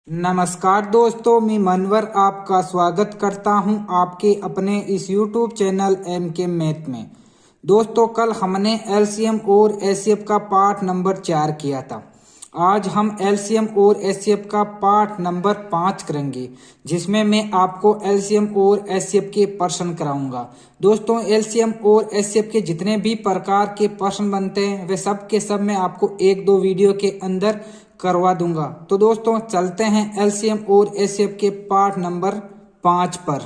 नमस्कार दोस्तों, मैं मनवर आपका स्वागत करता हूं आपके अपने इस YouTube चैनल MK मैथ में। दोस्तों, कल हमने एलसीएम और एचसीएफ का पार्ट नंबर 4 किया था। आज हम एलसीएम और एचसीएफ का पार्ट नंबर 5 करेंगे, जिसमें मैं आपको एलसीएम और एचसीएफ के प्रश्न कराऊंगा। दोस्तों, एलसीएम और एचसीएफ के जितने भी प्रकार के प्रश्न बनते हैं वे सब के सब मैं आपको एक दो वीडियो के अंदर करवा दूंगा। तो दोस्तों, चलते हैं एलसीएम और एचसीएफ के पार्ट नंबर 5 पर।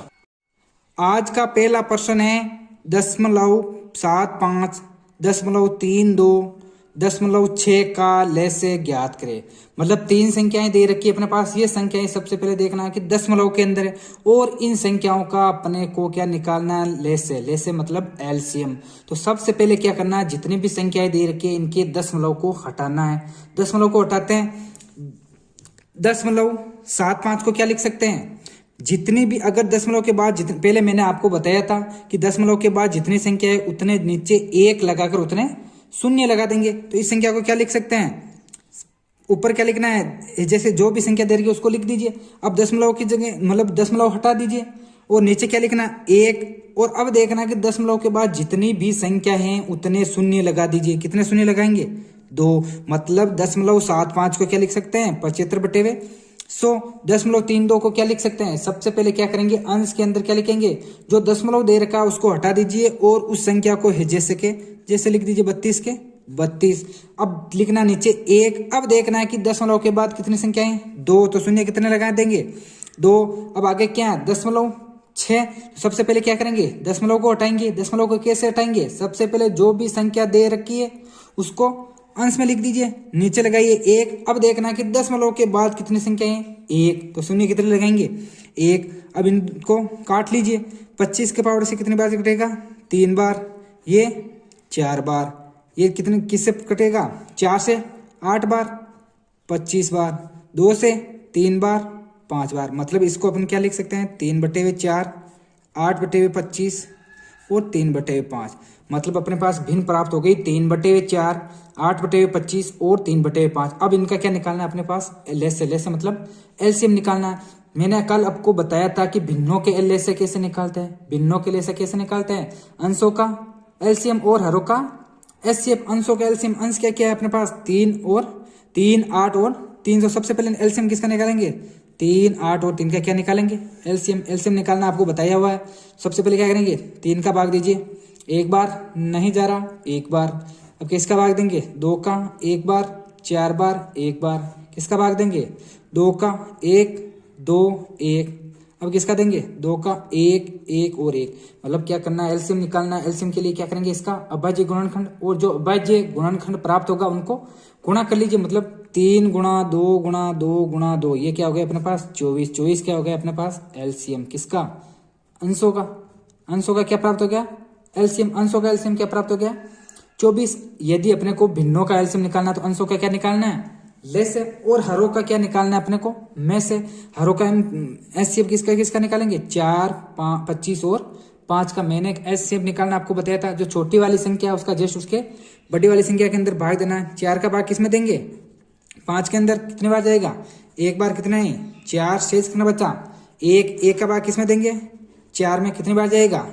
आज का पहला प्रश्न है 0.75, 0.32, 0.6 का लैसे ज्ञात करें। मतलब तीन संख्याएं दे रखी है अपने पास। ये संख्याएं सबसे पहले देखना है कि दशमलव के अंदर है और इन संख्याओं का अपने को क्या निकालना है, लैसे। लैसे मतलब एलसीएम। तो सबसे पहले क्या करना है, जितनी भी संख्याएं दे रखी है इनके दशमलव को हटाना है। दशमलव को हटाते हैं। 0.75 को क्या लिख सकते हैं, जितनी भी अगर दशमलव के बाद पहले मैंने आपको बताया था कि दशमलव के बाद जितनी संख्या है उतने नीचे एक लगाकर उतने शून्य लगा देंगे। तो इस संख्या को क्या लिख सकते हैं, ऊपर क्या लिखना है, जैसे जो भी संख्या दे रही है उसको लिख दीजिए। अब दशमलव की जगह मतलब दशमलव हटा दीजिए और नीचे क्या लिखना, एक। और अब देखना कि दशमलव के बाद जितनी भी संख्या है उतने शून्य लगा दीजिए। कितने शून्य लगाएंगे, 2। मतलब 0.75 को क्या लिख सकते हैं, 75/100। 0.32 को क्या लिख सकते हैं, सबसे पहले क्या करेंगे, अंश के अंदर क्या लिखेंगे, जो दशमलव दे रखा है उसको हटा दीजिए और उस संख्या को जैसे लिख दीजिए 32 के 32। अब लिखना नीचे 1। अब देखना है कि दशमलव के बाद कितनी संख्याएं, 2। तो शून्य कितने लगा देंगे, 2। अब आगे क्या है, 0.6। सबसे पहले क्या करेंगे, दशमलव को हटाएंगे। दशमलव को कैसे हटाएंगे, सबसे पहले जो भी संख्या दे रखी है उसको अंश में लिख दीजिए, नीचे लगाइए 1। अब देखना कि दशमलव के बाद कितनी संख्या है, 1। तो शून्य कितने लगाएंगे, 1। अब इनको काट लीजिए। 25 के पावर से कितनी बार कटेगा, 3 बार। ये 4 बार। ये कितने किससे कटेगा, 4 से 8 बार, 25 बार। 2 से 3 बार, 5 बार। मतलब इसको अपन क्या लिख सकते हैं, 3/4, 8/25 और 3/5। मतलब अपने पास भिन्न प्राप्त हो गई 3/4, 8/25 और 3/5। अब इनका क्या निकालना है अपने पास, लैसे मतलब एलसीएम निकालना है। मैंने कल आपको बताया था कि भिन्नों के लैसे कैसे निकालते हैं। भिन्नों के लैसे कैसे निकालते हैं, अंशों का एलसीएम और हरों का एचसीएफ। अंशों का एलसीएम, अंश क्या क्या है अपने पास, 3 और 3, 8 और 300। सबसे पहले एलसीएम किसका निकालेंगे, 3, 8 और 3 का क्या निकालेंगे, एलसीएम। एलसीएम निकालना आपको बताया हुआ है। सबसे पहले क्या करेंगे, 3 का भाग दीजिए, 1 बार नहीं जा रहा, 1 बार। अब किसका भाग देंगे, 2 का 1 बार, 4 बार, 1 बार। किसका भाग देंगे, 2 का 1, 2, 1। अब किसका देंगे, 2 का 1, 1 और 1। मतलब क्या करना है, एलसीएम निकालना है। एलसीएम के लिए क्या करेंगे, इसका अभाज्य गुणनखंड, और जो अभाज्य गुणनखंड प्राप्त होगा उनको गुणा कर लीजिए। मतलब 3 गुणा 2 गुणा 2 गुणा 2, ये क्या हो गया अपने पास, 24। 24 क्या हो गया अपने पास, एलसीएम किसका, अंशों का। अंशों का क्या प्राप्त हो गया, एलसीएम। अंशों का एलसीएम क्या प्राप्त हो गया, 24। यदि अपने को भिन्नों का एलसीएम निकालना है तो अंशों का क्या निकालना है, लैसे। और हरों का क्या निकालना है अपने को, में से। हरों का एचसीएफ किसका किसका निकालेंगे, 4, 25 और 5 का। मैंने एचसीएफ निकालना आपको बताया था। जो छोटी वाली संख्या है उसका जस्ट उसके बड़ी वाली संख्या के अंदर भाग देना है। 4 का भाग किसमें देंगे, 5 के अंदर कितने बार जाएगा, 1 बार। कितना है, 4। शेष कितना बचा, 1। 1 का भाग किसमें देंगे, 4 में। कितनी बार जाएगा,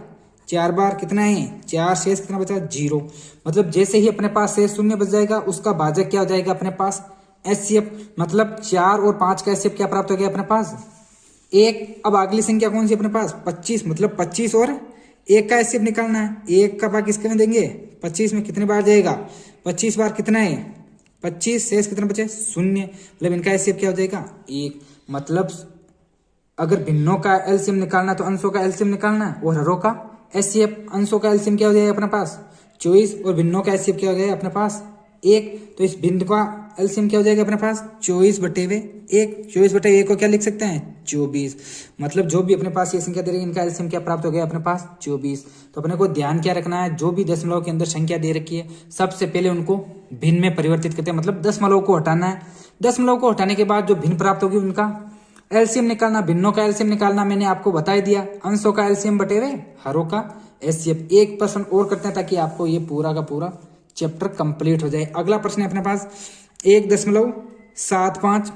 4 बार। कितना है, 4। शेष कितना बचा, 0। मतलब जैसे ही अपने पास शेष शून्य बच जाएगा उसका भाजक क्या हो जाएगा अपने पास, एचसीएफ। मतलब 4 और 5 का एचसीएफ क्या प्राप्त हो गया अपने पास, 1। अब अगली संख्या कौन सी अपने पास, 25। मतलब 25 और 1 का एचसीएफ निकालना है। 1 का भाग किसके में देंगे, 25 में। कितनी बार जाएगा, 25 बार। कितना है, 25। शेष कितना बचे, शून्य। मतलब इनका एचसीएफ क्या हो जाएगा, 1। मतलब अगर भिन्नों का एलसीएम निकालना तो अंशों का एलसीएम निकालना है और हरों का एचसीएफ। अंशों का एलसीएम क्या हो जाएगा अपने पास, 24। और भिन्नों का एचसीएफ क्या हो गया अपने पास, 1। तो इस भिन्न का एलसीएम क्या हो जाएगा अपने पास, 24/1। 24/1 को क्या लिख सकते हैं, 24। मतलब जो भी अपने पास ये संख्या दे रही है इनका एलसीएम क्या प्राप्त हो गया अपने पास, 24। तो अपने को ध्यान क्या रखना है, जो भी दशमलव के अंदर संख्या दे रखी है सबसे पहले उनको भिन्न में परिवर्तित करते हैं। मतलब दशमलव को हटाना है। दशमलव को हटाने के बाद जो भिन्न प्राप्त होगी उनका एलसीएम निकालना। भिन्नों का एलसीएम निकालना मैंने आपको बता दिया। अंशों का एलसीएम बटेवे हरों का एचसीएफ। एक प्रश्न और करते हैं ताकि आपको ये पूरा का पूरा चैप्टर कंप्लीट हो जाए। अगला प्रश्न है अपने पास 1.75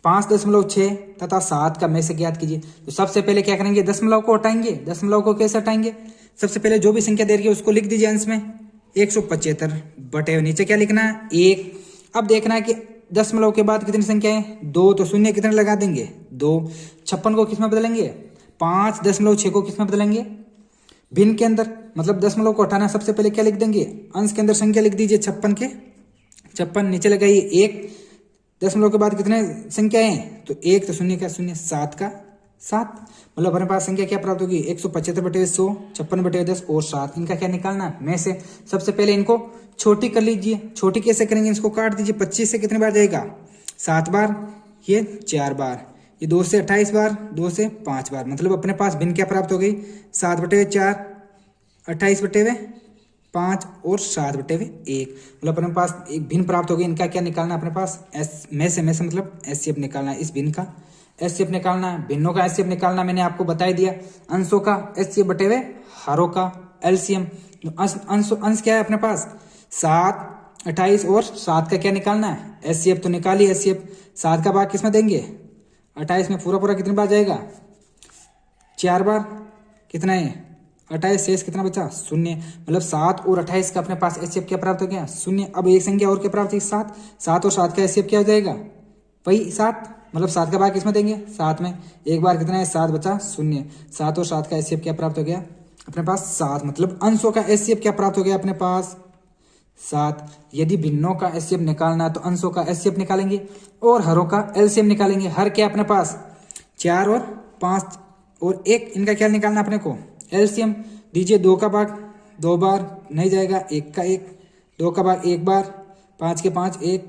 5.6 तथा 7 का में से ज्ञात कीजिए। तो सबसे पहले क्या करेंगे, दशमलव को हटाएंगे। दशमलव को कैसे हटाएंगे, सबसे पहले जो भी संख्या दे रही है उसको लिख दीजिए अंश में 175 बटे नीचे क्या लिखना है 1। अब देखना है कि दशमलव के बाद कितनी संख्या है 2, तो शून्य कितने लगा देंगे 2। 56 को किस में बदलेंगे 5.6 को किस में बदलेंगे भिन्न के अंदर, मतलब दशमलव को हटाना सबसे पहले क्या लिख देंगे अंश के अंदर संख्या लिख दीजिए 56 नीचे लगाइए 1। दशमलव के बाद कितने संख्या है तो 1, तो शून्य का शून्य 7 का 7, मतलब हमारे पास संख्या क्या प्राप्त होगी 175 बटे 100, 56 बटे 10 और 7। इनका क्या निकालना है में से। सबसे पहले इनको छोटी कर लीजिए। छोटी कैसे करेंगे, इसको काट दीजिए। 25 से कितने बार जाएगा 7 बार, ये 4 बार, ये 2 से 28 बार, 2 से 5 बार, मतलब अपने पास भिन्न क्या प्राप्त हो गई 7 बटे 4, 28 बटे 5 और 7 बटे 1, मतलब अपने पास एक भिन्न प्राप्त हो गई। इनका क्या निकालना है अपने पास एस में से मतलब एचसीएफ निकालना है। इस भिन्न का एचसीएफ निकालना है, भिन्नों का एचसीएफ निकालना मैंने आपको बता दिया। अंशों का एचसीएफ बटे हरों का एलसीएम। अंश क्या है अपने पास 7, 28 और 7 का क्या निकालना है एचसीएफ, तो निकालिए एचसीएफ। 7 का भाग किसमें देंगे 28 में, पूरा कितने बार जाएगा 4 बार, कितना है 28, शेष कितना बचा 0, मतलब 7 और 28 का अपने पास एचसीएफ क्या प्राप्त हो गया 0। अब एक संख्या और क्या प्राप्त हुई 7, 7 और 7 का एचसीएफ क्या हो जाएगा वही 7, मतलब 7 का भाग किसमें देंगे 7 में, एक बार कितना है 7 बचा 0। 7 और 7 का एचसीएफ क्या प्राप्त हो गया अपने पास 7, मतलब अंशों का एचसीएफ क्या प्राप्त हो गया अपने पास 7। यदि भिन्नों का एचसीएफ निकालना है तो अंशों का एचसीएफ निकालेंगे और हरों का एलसीएम निकालेंगे। हर क्या अपने पास 4 और 5 और 1, इनका क्या निकालना अपने को एलसीएम। दीजिए 2 का भाग 2 बार नहीं जाएगा, 1 का 1, 2 का भाग 1 बार, 5 के 5 1।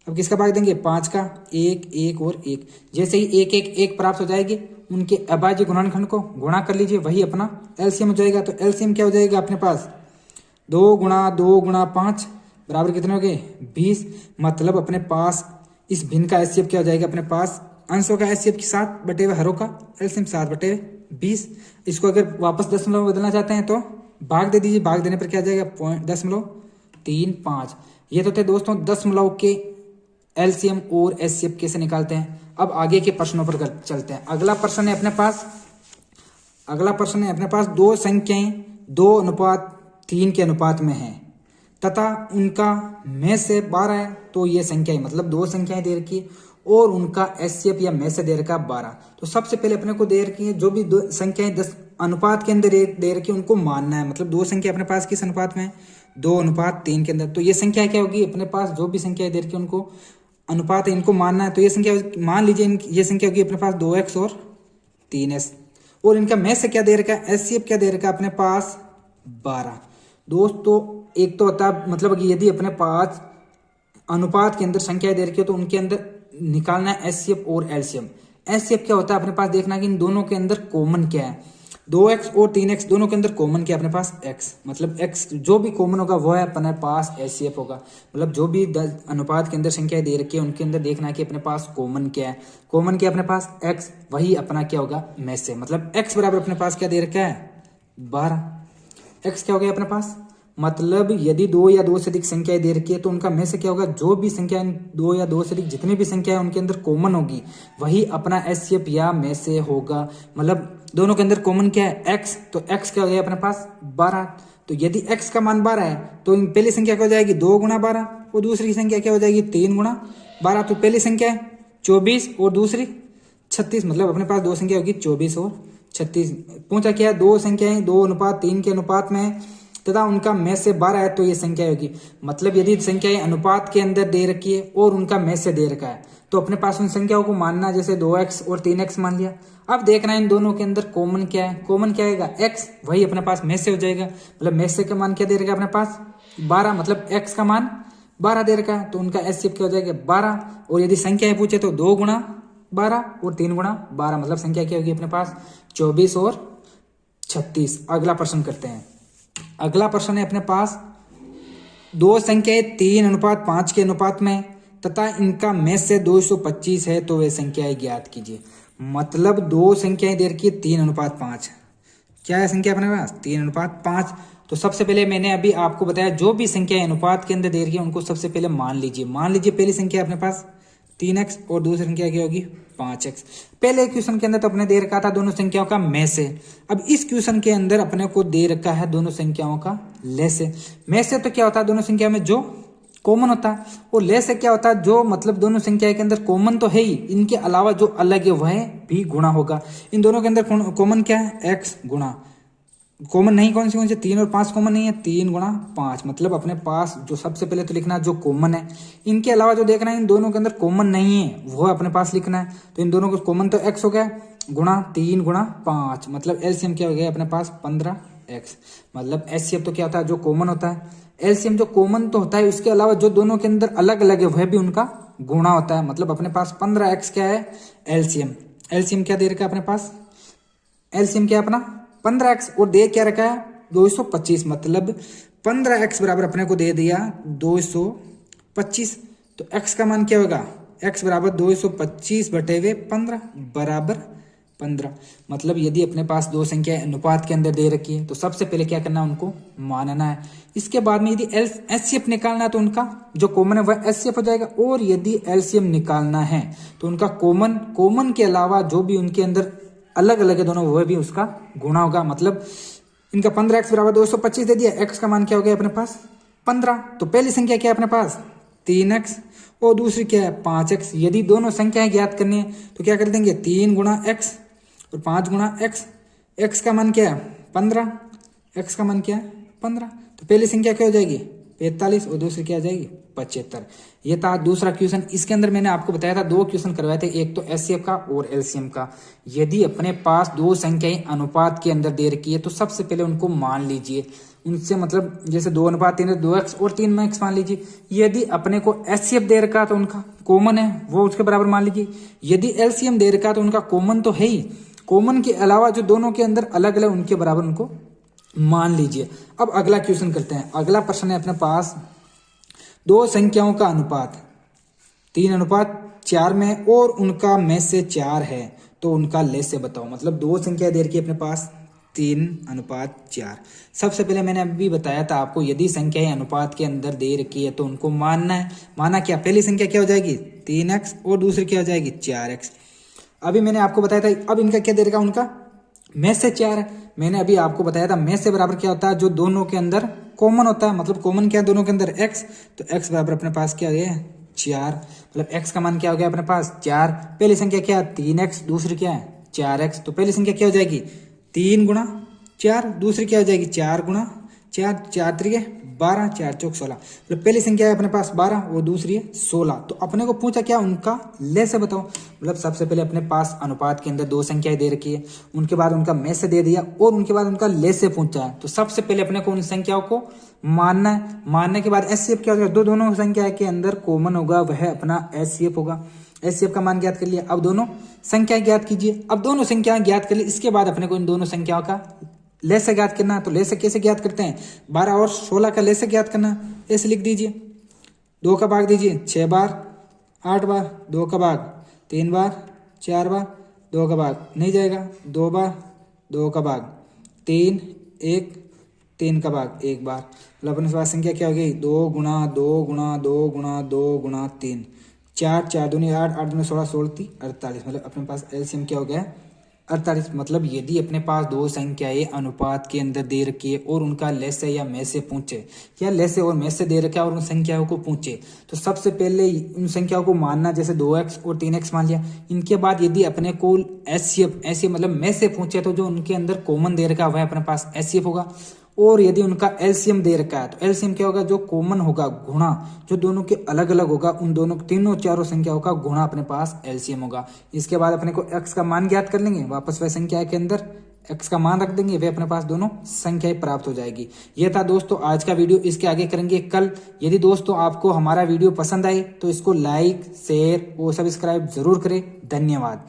अब किसका भाग देंगे 5 का 1, 1 और 1। जैसे ही 1 1 1 प्राप्त हो जाएगी उनके अभाज्य गुणनखंड को गुणा कर लीजिए, वही अपना एलसीएम हो जाएगा। तो एलसीएम क्या हो जाएगा अपने पास 2 गुणा 2 गुणा 5 बराबर कितने हो गए 20, मतलब अपने पास इस भिन्न का एचसीएफ क्या हो जाएगा अपने पास अंशों का एचसीएफ 7 बटे हरों का एलसीएम 7 बटे 20। इसको अगर वापस दशमलव में बदलना चाहते हैं तो भाग दे दीजिए, भाग देने पर क्या जाएगा 0.35। ये तो थे दोस्तों दशमलव के एलसीएम और एचसीएफ कैसे निकालते हैं। अब आगे के प्रश्नों पर चलते हैं। अगला प्रश्न है अपने पास दो संख्याएं 2:3 के अनुपात में है तथा उनका में से 12 है, तो ये संख्याएं मतलब 2 संख्याएं दे रखी है और उनका एचसीएफ या में से दे रखा 12। तो सबसे पहले अपने को दे रखी है जो भी 2 संख्याएं 10 अनुपात के अंदर दे रखी है उनको मानना है, मतलब 2 संख्या अपने पास किस अनुपात में है 2:3 के अंदर। तो ये संख्या क्या होगी अपने पास जो भी संख्याएं दे रखी है उनको अनुपात है, इनको मानना है। तो ये संख्या मान लीजिए ये संख्या होगी अपने पास 2x और 3s और इनका में से क्या दे रखा है एचसीएफ क्या दे रखा है अपने पास 12। दोस्तों एक तो होता है मतलब कि यदि अपने पास अनुपात के अंदर संख्याएं दे रखी हो तो उनके अंदर निकालना है एचसीएफ और एलसीएम। एचसीएफ क्या होता है अपने पास देखना कि इन दोनों के अंदर कॉमन क्या है, 2x और 3x दोनों के अंदर कॉमन क्या है अपने पास x, मतलब x जो भी कॉमन होगा वो है अपने पास एचसीएफ होगा। मतलब जो भी अनुपात के अंदर संख्याएं दे रखी है उनके अंदर देखना है कि अपने पास कॉमन क्या है, कॉमन क्या है अपने पास x, वही अपना क्या होगा में से, मतलब x बराबर अपने पास क्या दे रखा है 12। x क्या हो गया अपने पास, मतलब यदि 2 या 2 से अधिक संख्याएं दे रखी है तो उनका में से क्या होगा जो भी संख्या 2 या 2 से अधिक जितनी भी संख्या है उनके अंदर कॉमन होगी वही अपना एचसीएफ या में से होगा। मतलब दोनों के अंदर कॉमन क्या है x, तो x क्या हो गया अपने पास 12। तो यदि x का मान 12 है तो पहली संख्या क्या हो जाएगी 2 गुणा 12 और दूसरी संख्या क्या हो जाएगी 3 गुणा 12। तो पहली संख्या है 24 और दूसरी 36, मतलब अपने पास 2 संख्या होगी 24 और 36। पूछा क्या है 2 संख्याएं 2:3 के अनुपात में तथा उनका में से 12 है, तो ये संख्या होगी। मतलब यदि संख्याएं अनुपात के अंदर दे रखी है और उनका में से दे रखा है तो अपने पास उन संख्याओं को मानना, जैसे 2x और 3x मान लिया। अब देखना है इन दोनों के अंदर कॉमन क्या है, कॉमन क्या आएगा x, वही अपने पास में से हो जाएगा। मतलब में से का मान क्या दे रखा है अपने पास 12, मतलब x का मान 12 दे रखा है तो उनका एचसीएफ क्या हो जाएगा 12। और यदि संख्या पूछे तो 2 गुणा 12 और 3 गुणा 12, मतलब संख्या क्या होगी अपने पास 24 और 36। अगला प्रश्न करते हैं। अगला प्रश्न है अपने पास 2 संख्याएं 3:5 के अनुपात में तथा इनका में से 225 है, तो वे संख्याएं ज्ञात कीजिए। मतलब 2 संख्याएं दे रखी है 3:5, क्या है संख्या अपने पास 3:5। तो सबसे पहले मैंने अभी आपको बताया जो भी संख्या अनुपात के अंदर दे रखी है उनको सबसे पहले मान लीजिए। पहली संख्या अपने पास 3x और दूसरी संख्या क्या होगी 5x। पहले क्वेश्चन के अंदर तो अपने दे रखा था दोनों संख्याओं का में से। अब इस क्वेश्चन के अंदर अपने को दे रखा है दोनों संख्याओं का ले से। में से तो क्या होता है दोनों संख्या में जो कॉमन होता है, और ले से क्या होता है जो मतलब दोनों संख्या के अंदर कॉमन तो है ही, इनके अलावा जो अलग है वह भी गुणा होगा। इन दोनों के अंदर कॉमन क्या है x गुणा, कॉमन नहीं कौन से 3 और 5 कॉमन नहीं है, 3 गुणा 5। मतलब अपने पास जो सबसे पहले तो लिखना जो कॉमन है, इनके अलावा जो देखना है इन दोनों के अंदर कॉमन नहीं है वो अपने पास लिखना है। तो इन दोनों को कॉमन तो x हो गया गुणा 3 गुणा 5, मतलब एलसीएम क्या हो गया अपने पास 15x। मतलब एचसीएफ तो क्या होता है जो कॉमन होता है, एलसीएम जो कॉमन तो होता है उसके अलावा जो दोनों के अंदर अलग अलग है वह भी उनका गुणा होता है। मतलब अपने पास 15x क्या है एलसीएम। एलसीएम क्या दे रखा है अपने पास, एलसीएम क्या अपना 15x, और दे क्या रखा है 225। मतलब 15x बराबर अपने को दे दिया 225। तो x का मान क्या होगा, x बराबर 225 बटे हुए 15 बराबर 15। मतलब यदि अपने पास दो संख्या अनुपात के अंदर दे रखी है तो सबसे पहले क्या करना है उनको मानना है। इसके बाद में यदि एचसीएफ निकालना है तो उनका जो कॉमन है वह एचसीएफ हो जाएगा, और यदि एलसीएम निकालना है तो उनका कॉमन के अलावा जो भी उनके अंदर अलग अलग है दोनों वह भी उसका गुणा होगा। मतलब इनका 15x बराबर 225 दे दिया, x का मान क्या हो गया अपने पास 15। तो पहली संख्या क्या है अपने पास 3x और दूसरी क्या है 5x। यदि दोनों संख्याएं ज्ञात करनी है तो क्या कर देंगे 3 गुणा x और 5 गुणा x। x का मान क्या है 15, x का मान क्या है 15। तो पहली संख्या क्या हो जाएगी 45 और दूसरी क्या आ जाएगी 75। ये था दूसरा क्वेश्चन। इसके अंदर मैंने आपको बताया था दो क्वेश्चन करवाए थे, एक तो एचसीएफ का और एलसीएम का। यदि अपने पास दो संख्याएं अनुपात के अंदर दे रखी है तो सबसे पहले उनको मान लीजिए, उनसे मतलब जैसे 2:3 2x और 3x मान लीजिए। यदि अपने को एचसीएफ दे रखा तो उनका कॉमन है वो उसके बराबर मान लीजिए। यदि एलसीएम दे रखा तो उनका कॉमन तो है ही, कॉमन के अलावा जो दोनों के अंदर अलग अलग उनके बराबर उनको मान लीजिए। अब अगला क्वेश्चन करते हैं। अगला प्रश्न है अपने पास दो संख्याओं का अनुपात 3:4 में और उनका में से 4 है तो उनका ले से बताओ। मतलब दो संख्या दे रखी है अपने पास 3:4। सबसे पहले मैंने अभी बताया था आपको यदि संख्याएं अनुपात के अंदर दे रखी है तो उनको मानना है। माना क्या, पहली संख्या क्या हो जाएगी 3x और दूसरी क्या हो जाएगी 4x। अभी मैंने आपको बताया था अब इनका क्या दे रखा उनका में से 4 है। मैंने अभी आपको बताया था में से बराबर क्या होता है जो दोनों के अंदर कॉमन होता है। मतलब कॉमन क्या है दोनों के अंदर x, तो x बराबर अपने पास क्या है 4। मतलब x का मान क्या हो गया अपने पास 4। पहली संख्या क्या है 3x, दूसरी क्या है 4x। तो पहली संख्या क्या हो जाएगी 3 गुणा 4, दूसरी क्या हो जाएगी 4 गुणा 4, 4 3 12, 4 चौक 16। मतलब पहली संख्या है अपने पास 12 और दूसरी है 16। तो अपने को पूछा क्या उनका ले से बताओ। मतलब सबसे पहले अपने पास अनुपात के अंदर दो संख्याएं दे रखी है, उनके बाद उनका में से दे दिया और उनके बाद उनका ले से पूछा है। तो सबसे पहले अपने को उन संख्याओं को मानना है। मानने के बाद एचसीएफ क्या होगा, दोनों संख्या के अंदर कॉमन होगा वह अपना एचसीएफ होगा। एचसीएफ का मान ज्ञात कर लिया, अब दोनों संख्या ज्ञात कीजिए। अब दोनों संख्या ज्ञात कर ली, इसके बाद अपने को इन दोनों संख्याओं का ले से ज्ञात करना है। तो ले से कैसे ज्ञात करते हैं 12 और 16 का ले से ज्ञात करना, ऐसे लिख दीजिए। 2 का भाग दीजिए 6 बार 8 बार, 2 का भाग 3 बार 4 बार, 2 का भाग नहीं जाएगा 2 बार, 2 का भाग 3 1, 3 का भाग 1 बार। मतलब अपने पास संख्या क्या हो गई 2 गुणा 2 गुणा 2 गुणा 2 गुणा 3, 4 4 दूनी 8 8 दूनी 16 16 3 48। मतलब अपने पास एलसीएम क्या हो गया 48। मतलब यदि अपने पास दो संख्याएं अनुपात के अंदर दे रखी है और उनका ले से या में से पूछे, या ले से और में से दे रखा है और उन संख्याओं को पूछे, तो सबसे पहले उन संख्याओं को मानना। जैसे 2x और 3x मान लिया। इनके बाद यदि अपने को एचसीएफ मतलब में से पूछे तो जो उनके अंदर कॉमन दे रखा है वह अपने पास एचसीएफ होगा। और यदि उनका एलसीएम दे रखा है तो एलसीएम क्या होगा जो कॉमन होगा गुणा, जो दोनों के अलग अलग होगा उन दोनों तीनों चारों संख्याओं का गुणा अपने पास एलसीएम होगा। इसके बाद अपने को x का मान ज्ञात कर लेंगे, वापस वह संख्या के अंदर x का मान रख देंगे, वे अपने पास दोनों संख्याएं प्राप्त हो जाएगी। यह था दोस्तों आज का वीडियो, इसके आगे करेंगे कल। यदि दोस्तों आपको हमारा वीडियो पसंद आए तो इसको लाइक शेयर और सब्सक्राइब जरूर करें। धन्यवाद।